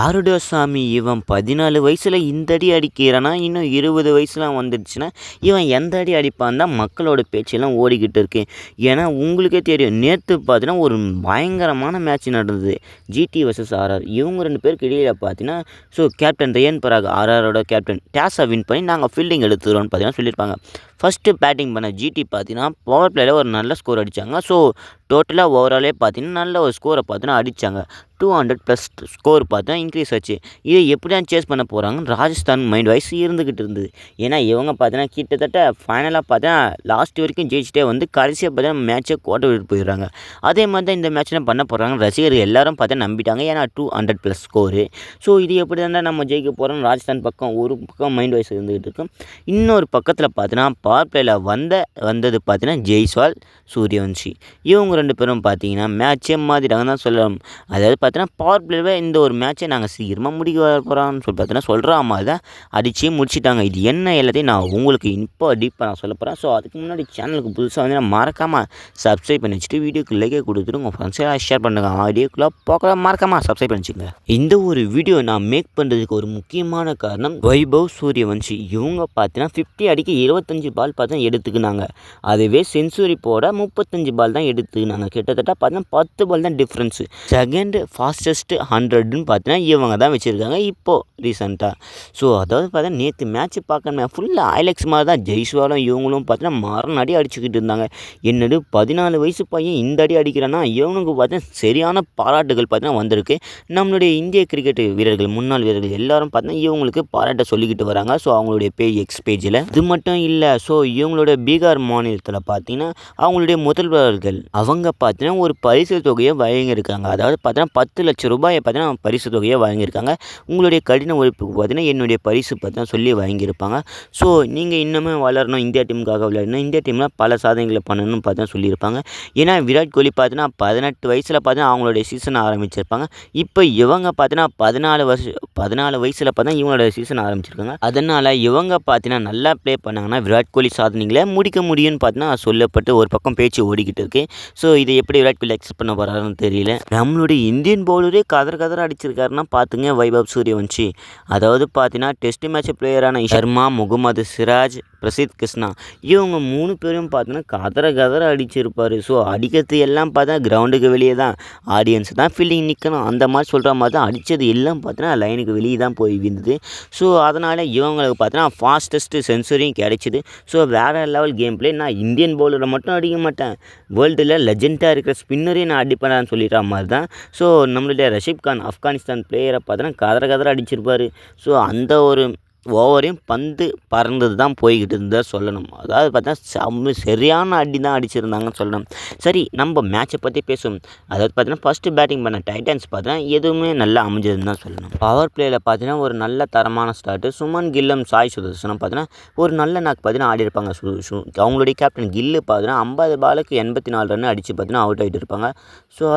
யாருடா சாமி இவன் 14 வயசில் இந்த அடி அடிக்கிறானா, இன்னும் 20 வயசுலாம் வந்துடுச்சுன்னா இவன் எந்த அடி அடிப்பான் தான் மக்களோட பேச்செல்லாம் ஓடிக்கிட்டு இருக்கு. ஏன்னா உங்களுக்கே தெரியும், நேற்று பார்த்தீங்கன்னா ஒரு பயங்கரமான மேட்ச் நடந்தது. GT versus RR. இவங்க 2 பேருக்கு இடையில பார்த்தீங்கன்னா, கேப்டன் ரியன் பராக் ஆர்ஆரோட கேப்டன் டாஸை வின் பண்ணி நாங்கள் ஃபீல்டிங் எடுத்துக்கிறோம்னு பார்த்தீங்கன்னா சொல்லியிருப்பாங்க. ஃபஸ்ட்டு பேட்டிங் பண்ண ஜிடி பார்த்தீங்கன்னா பவர் பிளேயில் ஒரு நல்ல ஸ்கோர் அடித்தாங்க. டோட்டலாக ஓவராலே பார்த்தீங்கன்னா நல்ல ஒரு ஸ்கோரை பார்த்தீங்கன்னா அடித்தாங்க. 200+ ஸ்கோர் பார்த்தா இன்க்ரீஸ் ஆச்சு. இதை எப்படி தான் சேஸ் பண்ண போகிறாங்கன்னு ராஜஸ்தான் மைண்ட் வைஸ் இருந்துக்கிட்டு இருந்தது. ஏன்னா இவங்க பார்த்தீங்கன்னா கிட்டத்தட்ட ஃபைனலாக பார்த்தீங்கன்னா லாஸ்ட் வரைக்கும் ஜெயிச்சிட்டே வந்து கடைசியாக பார்த்தீங்கன்னா மேட்சை கோட்டை விட்டு போயிடுறாங்க. அதே மாதிரி தான் இந்த மேட்ச்சில் பண்ண போகிறாங்க. ரசிகர்கள் எல்லாரும் பார்த்தா நம்பிட்டாங்க. ஏன்னா 200+ ஸ்கோரு. இது எப்படி தான் நம்ம ஜெயிக்க போகிறோம்னு ராஜஸ்தான் பக்கம் ஒரு பக்கம் மைண்ட் வைஸ் இருந்துக்கிட்டு இருக்கும். இன்னொரு பக்கத்தில் பார்த்தீங்கன்னா பவர் பிளேயில் வந்தது பார்த்தீங்கன்னா ஜெய்ஸ்வால், சூரியவன்ஷி. இவங்க 2 பேரும் பார்த்தீங்கன்னா மேட்சே மாற்றிட்டாங்கன்னு தான் சொல்லலாம். அதாவது பார்த்தீங்கன்னா பவர் பிளேவே இந்த ஒரு மேட்சை நாங்கள் சீக்கிரமாக முடிக்க போகிறோம்னு சொல்லி பார்த்தீங்கன்னா சொல்கிற மாதிரி தான் அடித்து முடிச்சிட்டாங்க. இது என்ன எல்லாத்தையும் நான் உங்களுக்கு இப்போ டீப்பாக நான் சொல்ல போகிறேன். அதுக்கு முன்னாடி சேனலுக்கு புதுசாக வந்து நான் மறக்காமல் சப்ஸ்கிரைப் பண்ணி வச்சுட்டு வீடியோக்கு லைக்கே கொடுத்துட்டு உங்கள் ஃப்ரெண்ட்ஸெல்லாம் ஷேர் பண்ணுங்க. ஆடியோக்குள்ளே பார்க்கலாம், மறக்காமல் சப்ஸ்கிரைப் பண்ணிச்சுங்க. இந்த ஒரு வீடியோ நான் மேக் பண்ணுறதுக்கு ஒரு முக்கியமான காரணம் வைபவ் சூரியவன்ஷி. இவங்க பார்த்தீங்கன்னா 50 அடிக்க 25 பால் பார்த்தா எடுத்துக்கினாங்க. அதுவே செஞ்சுரி போட 35 பால் தான் எடுத்துக்கினாங்க. கிட்டத்தட்ட பார்த்தீங்கன்னா 10 பால் தான் டிஃப்ரென்ஸு. செகண்ட் ஃபாஸ்டஸ்ட் 100ன்னு பார்த்தீங்கன்னா இவங்க தான் வச்சுருக்காங்க இப்போது ரீசெண்டாக. அதாவது பார்த்தீங்கன்னா நேற்று மேட்ச் பார்க்கணுமே ஃபுல்லாக ஹைலைட்ஸ் மாதிரி தான். ஜெய்ஸ்வாலும் இவங்களும் பார்த்தீங்கன்னா மரண அடி அடிச்சுக்கிட்டு இருந்தாங்க. என்னது 14 வயசு பையன் இந்த அடி அடிக்கிறான்னா இவனுக்கு பார்த்தீங்கன்னா சரியான பாராட்டுகள் பார்த்தீங்கன்னா வந்திருக்கு. நம்மளுடைய இந்திய கிரிக்கெட் வீரர்கள், முன்னாள் வீரர்கள் எல்லாரும் பார்த்தீங்கன்னா இவங்களுக்கு பாராட்ட சொல்லிக்கிட்டு வராங்க. அவங்களுடைய எக்ஸ் பேஜில் இது மட்டும் இல்லை. இவங்களோட பீகார் மாநிலத்தில் பார்த்தீங்கன்னா அவங்களுடைய முதல்வர்கள் அவங்க பார்த்தீங்கன்னா ஒரு பரிசு தொகையை வழங்கியிருக்காங்க. அதாவது பார்த்தீங்கன்னா 10 லட்சம் ரூபாயை பார்த்தீங்கன்னா பரிசு தொகையை வழங்கியிருக்காங்க. உங்களுடைய கடின உழைப்புக்கு பார்த்தீங்கன்னா என்னுடைய பரிசு பார்த்தீங்கன்னா சொல்லி வழங்கியிருப்பாங்க. நீங்கள் இன்னுமே வளரணும், இந்தியா டீமுக்காக விளையாடணும், இந்தியா டீமில் பல சாதனைகளை பண்ணணும்னு பார்த்தீங்கன்னா சொல்லியிருப்பாங்க. ஏன்னா விராட் கோலி பார்த்தீங்கன்னா 18 வயசில் பார்த்தீங்கன்னா அவங்களுடைய சீசன் ஆரம்பிச்சிருப்பாங்க. இப்போ இவங்க பார்த்தீங்கன்னா 14 வயசில் பார்த்தீங்கன்னா இவங்களோட சீசன் ஆரம்பிச்சிருக்காங்க. அதனால் இவங்க பார்த்தீங்கன்னா நல்லா ப்ளே பண்ணாங்கன்னா விராட் கோலி சாதனைகளை முடிக்க முடியும்னு பார்த்தீங்கன்னா சொல்லப்பட்டு ஒரு பக்கம் பேச்சு ஓடிக்கிட்டு இருக்கு. இதை எப்படி விராட் கோலி அக்செப்ட் பண்ண போகிறாருன்னு தெரியல. நம்மளுடைய இந்தியன் பவுலரே கதற அடிச்சிருக்காருன்னா பார்த்துங்க வைபவ் சூரியவன்ஷி. அதாவது பார்த்தீங்கன்னா டெஸ்ட் மேட்ச் பிளேயரான சர்மா, முகமது சிராஜ், பிரசித் கிருஷ்ணா இவங்க 3 பேரும் பார்த்தீங்கன்னா கதற அடிச்சிருப்பார். அடிக்கிறது எல்லாம் பார்த்தா கிரவுண்டுக்கு வெளியே தான், ஆடியன்ஸ் தான் ஃபீல்டிங் நிற்கணும் அந்த மாதிரி சொல்கிற மாதிரி தான் அடித்தது எல்லாம் பார்த்தீங்கன்னா லைனுக்கு வெளியே தான் போய் விழுந்தது. அதனால் இவங்களுக்கு பார்த்தீங்கன்னா ஃபாஸ்டஸ்ட்டு செஞ்சுரியும் கிடைச்சிது. வேறு லெவல் கேம் பிளே. நான் இந்தியன் பவுலரை மட்டும் அடிக்க மாட்டேன், வேர்ல்டில் லெஜெண்டாக இருக்கிற ஸ்பின்னரையும் நான் அடிப்பேன்னு சொல்லிடுற மாதிரி தான். நம்மளுடைய ரஷீத் கான் ஆப்கானிஸ்தான் பிளேயரை பார்த்தீங்கன்னா கதற அடிச்சிருப்பார். அந்த ஒரு ஓவரையும் பந்து பறந்தது தான் போய்கிட்டு இருந்தால் சொல்லணும். அதாவது பார்த்தீங்கன்னா சரியான அடி தான் அடிச்சிருந்தாங்கன்னு சொல்லணும். சரி, நம்ம மேட்சை பற்றி பேசுவோம். அதாவது பார்த்தீங்கன்னா ஃபஸ்ட்டு பேட்டிங் பண்ண டைட்டன்ஸ் பார்த்தீங்கன்னா எதுவுமே நல்லா அமைஞ்சதுன்னு தான் சொல்லணும். பவர் பிளேயில் பார்த்தீங்கன்னா ஒரு நல்ல தரமான ஸ்டார்ட்டு. சுமன் கில்லும் சாய் சுதர்சனும் பார்த்தீங்கன்னா ஒரு நல்ல நாக்கு பார்த்தீங்கன்னா ஆடி இருப்பாங்க. அவங்களுடைய கேப்டன் கில்லு பார்த்தீங்கன்னா 50 பாலுக்கு 84 ரன் அடித்து பார்த்தீங்கன்னா அவுட் ஆகிட்டு இருப்பாங்க.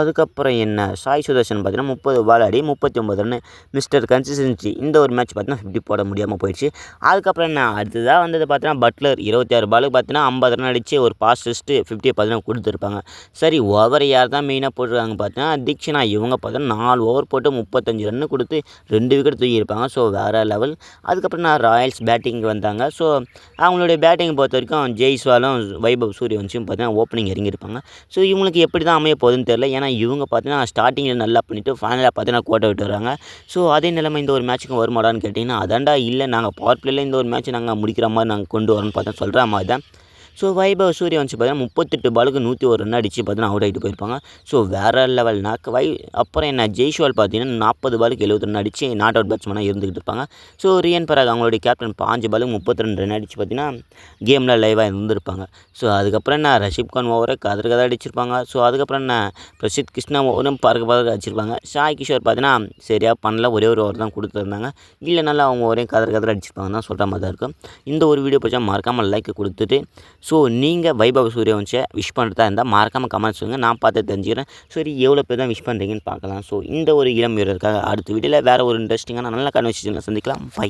அதுக்கப்புறம் என்ன, சாய் சுதர்சன் பார்த்தீங்கன்னா 30 பால் ஆடி 39 ரன். மிஸ்டர் கன்சிஸ்டன்சி இந்த ஒரு மேட்ச் பார்த்தீங்கன்னா 50 போட முடியாமல் போயிடுச்சு. அதுக்கப்புறம் என்ன அடுத்ததாக வந்தது பார்த்தீங்கன்னா பட்லர் 26 பாலுக்கு பார்த்தீங்கன்னா 50 ரன் அடித்து ஒரு பாஸ்டஸ்ட்டு 50 பார்த்தீங்கன்னா கொடுத்துருப்பாங்க. சரி, ஓவர் யார் தான் மெயினாக போட்டுருக்காங்க பார்த்தீங்கன்னா தீக்ஷனா. இவங்க பார்த்தீங்கன்னா 4 ஓவர் போட்டு 35 ரன் கொடுத்து 2 விக்கெட் தூக்கியிருப்பாங்க. வேறு லெவல். அதுக்கப்புறம் ராயல்ஸ் பேட்டிங்கு வந்தாங்க. அவங்களுடைய பேட்டிங்கை பொறுத்த வரைக்கும் ஜெய்ஸ்வாலும் வைபவ் சூரியவன்ஷியும் பார்த்தீங்கன்னா ஓப்பனிங் இறங்கியிருப்பாங்க. இவங்களுக்கு எப்படி தான் அமைய போகுதுன்னு தெரியல. ஏன்னா இவங்க பார்த்தீங்கன்னா ஸ்டார்டிங்கில் நல்லா பண்ணிவிட்டு ஃபைனலாக பார்த்தீங்கன்னா கோட்டை விட்டு வராங்க. அதே நிலைமை இந்த ஒரு மேட்ச்சுக்கு வருமாடான்னு கேட்டிங்கன்னா அதாண்டா இல்லை, நாங்கள் பவர் பிளேயில் இந்த ஒரு மேட்ச்சை நாங்கள் முடிக்கிற மாதிரி நாங்கள் கொண்டு வரோம்னு பார்த்தா சொல்கிற மாதிரி தான். வைபவ் சூரியவன்ஷி பார்த்தீங்கன்னா 38 பாலுக்கு 101 ரன் அடித்து பார்த்தீங்கன்னா அவுட் ஆகிட்டு போயிருப்பாங்க. வேறு லெவல் நாக்கு. அப்புறம் என்ன, ஜெய்ஸ்வால் பார்த்தீங்கன்னா 40 பாலுக்கு 70 ரன் அடித்து நாட் அவுட் பேட்ஸ்மேனாக இருந்துக்கிட்டு இருப்பாங்க. ரியன் பராக் அவங்களுடைய கேப்டன் 5 பாலுக்கு 32 ரன் அடித்து பார்த்தீங்கன்னா கேமில் லைவாக இருந்திருப்பாங்க. அதுக்கப்புறம் என்ன, ரஷீத் கான் ஓவரை கதற அடிச்சிருப்பாங்க. அதுக்கப்புறம் என்ன, பிரசித் கிருஷ்ணா ஓவரும் பறக்க அடிச்சிருப்பாங்க. சாய் கிஷோர் பார்த்தீங்கன்னா சரியாக பண்ணல, ஒரே ஒரு ஓவர் தான் கொடுத்துருந்தாங்க. இல்லைனால அவங்க ஓவரையும் கதற அடிச்சிருப்பாங்க தான் சொல்கிற மாதிரி தான் இருக்கும். இந்த ஒரு வீடியோ பிடிச்சா மறக்காமல் லைக் கொடுத்துட்டு நீங்கள் வைபவ் சூரியவன்ஷியை விஷ் பண்ணுறதா இருந்தால் மறக்காமல் கமெண்ட் சொல்லுங்கள், நான் பார்த்து தெரிஞ்சுக்கிறேன். சரி, எவ்வளோ பேர் தான் விஷ் பண்ணுறீங்கன்னு பார்க்கலாம். இந்த ஒரு இளம் வீரருக்காக அடுத்த வீடியோவில் வேறு ஒரு இன்ட்ரெஸ்டிங்கான நல்ல கான்வர்சேஷனில் சந்திக்கலாம். பை.